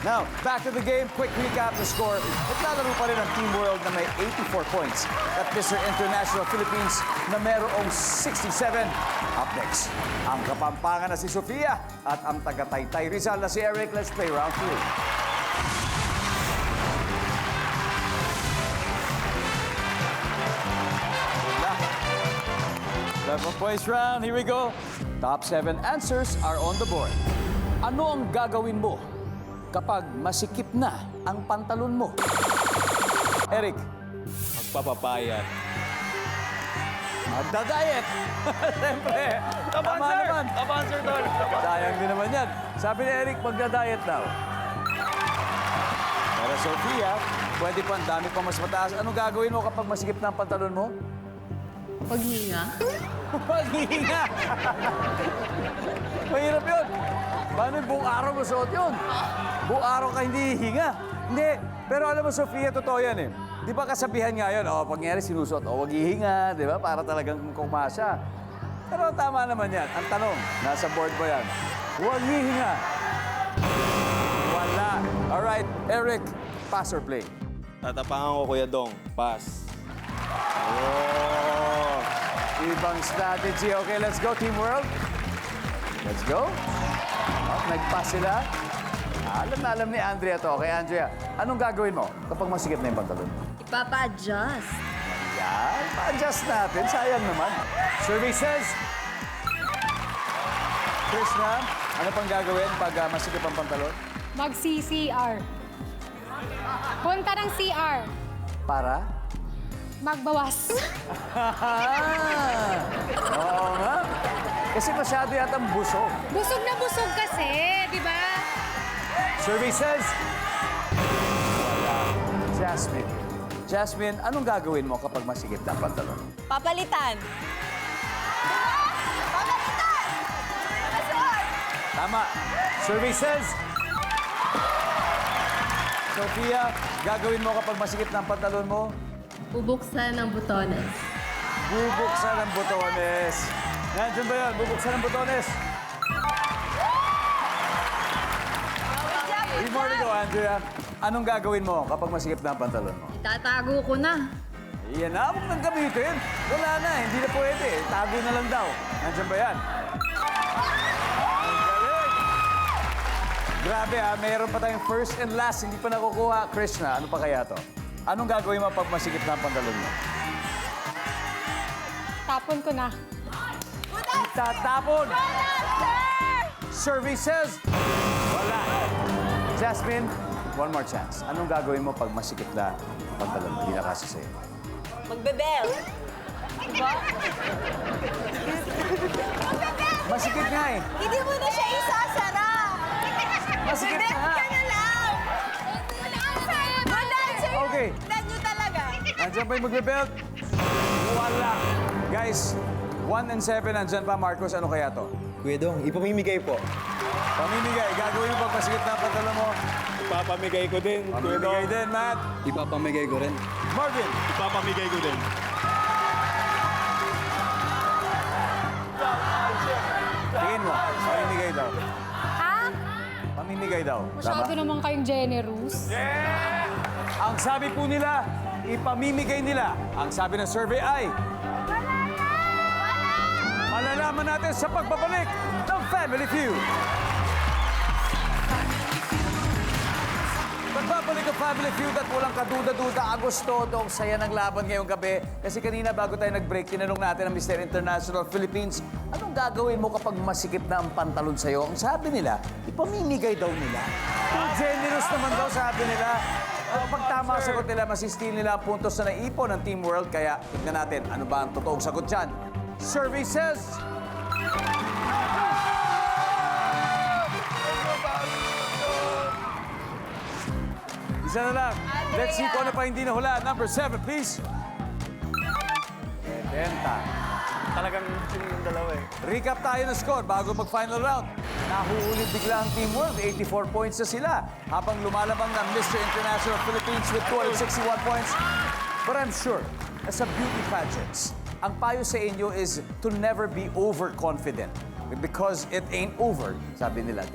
Now, back to the game. Quick recap the score. Naglalaro pa rin ang Team World na may 84 points at Mr. International Philippines na merong 67. Up next, ang Kapampangan na si Sofia at ang taga-Taytay Rizal na si Eric. Let's play round 2. 11 points round. Here we go. Top 7 answers are on the board. Ano ang gagawin mo kapag masikip na ang pantalon mo? Eric. Magpapapayat. Magda-diet. Siyempre. Tama naman. Top answer, Tol. Sayang din naman yan. Sabi ni Eric, magda-diet daw. Pero Sofia, pwede pa, ang dami pa mas mataas. Anong gagawin mo kapag masikip na ang pantalon mo? Paghinga. Paghinga! Mahirap yun. Paano yung buong araw mo suot yun? Buong araw ka hindi hihinga. Hindi. Pero alam mo, Sofia, totoo yan eh. Di ba kasabihan nga yun, pag nangyari sinusuot, wag hihinga, di ba? Para talagang kumasa. Pero tama naman yan. Ang tanong, nasa board ba yan? Huwag hihinga. Wala. Alright, Eric, pass or play? Tatapangan ko, Kuya Dong. Pass. Oh, ibang strategy. Okay, let's go, Team World. Let's go. Oh, nag-pass sila. Alam na alam ni Andrea to. Okay, Andrea, anong gagawin mo kapag masikip na yung pantalon mo? Ipapa-adjust. Yan, pa-adjust natin. Sayang naman. Survey says... Krishna, ano pang gagawin pag masikip ang pantalon? Mag-CCR. Punta ng CR. Para? Magbawas. Oo nga. Kasi masyado yatang busog. Busog na busog kasi, di ba? Survey says... Wala. Jasmine. Jasmine, anong gagawin mo kapag masikip na ang pantalon? Papalitan. Tama. Survey says... Sofia, gagawin mo kapag masikip na ang pantalon mo? Bubuksan ng butones. Bubuksan ang botones. Nandiyan ba yan? Bubuksan ang botones. 3 more to go, Andrea. Anong gagawin mo kapag masikip na ang pantalon mo? Itatago ko na. Iyan na, huwag nang gamitin. Wala na, hindi na pwede. Tago na lang daw. Nandiyan ba yan? Ang galing. Grabe mayroon pa tayong first and last. Hindi pa nakukuha. Krishna, ano pa kaya to? Anong gagawin mo pag masikip na ang pantalon mo? Tapon ko na. Tatapon! Survey says... Wala. Jasmine, one more chance. Anong gagawin mo pag masikip na pantalon mo? Hindi na kasi sa'yo. Magbebel. Masikip nga eh. Hindi mo na siya isasara. Masikip na nga. na lang. Okay. Tignan nyo talaga. Nandiyan ba yung magbe-belt? Wala. Guys, 1 and 7 nandiyan pa. Marcos, ano kaya to? Kuya Dong, ipamimigay po. Pamimigay. Gagawin mo pag masikip na ang pantalon mo. Ipapamigay ko din, Kuya Dong. Pamimigay din, Matt. Ipapamigay ko rin. Marvin. Ipapamigay ko din. Tingin mo. Pamimigay daw. Ha? Pamimigay daw. Masyado Tama? naman kayong generous. Ang sabi po nila, ipamimigay nila. Ang sabi ng survey ay... Malalaman natin sa pagbabalik ng Family Feud. Pagbabalik ng Family Feud at walang kaduda-duda, Agosto, ang saya ng laban ngayong gabi. Kasi kanina bago tayo nag-break, tinanong natin ang Mr. International Philippines, anong gagawin mo kapag masikip na ang pantalon sa'yo? Ang sabi nila, ipamimigay daw nila. Too generous naman daw, sabi nila. Pag tama ang sagot nila, masistil nila ang puntos na naipon ng Team World. Kaya tignan natin, ano ba ang totoong sagot dyan? Survey says... Isa na lang. Let's see kung ano pa hindi nahula. Number 7, please. 70. Talagang yung dalawa eh. Recap tayo ng score bago mag-final round. Nahuhulid bigla ang Team World. 84 points na sila. Habang lumalabang ng Mr. International Philippines with 261 points. But I'm sure, as a beauty pageants, ang payo sa inyo is to never be overconfident. Because it ain't over, sabi nila.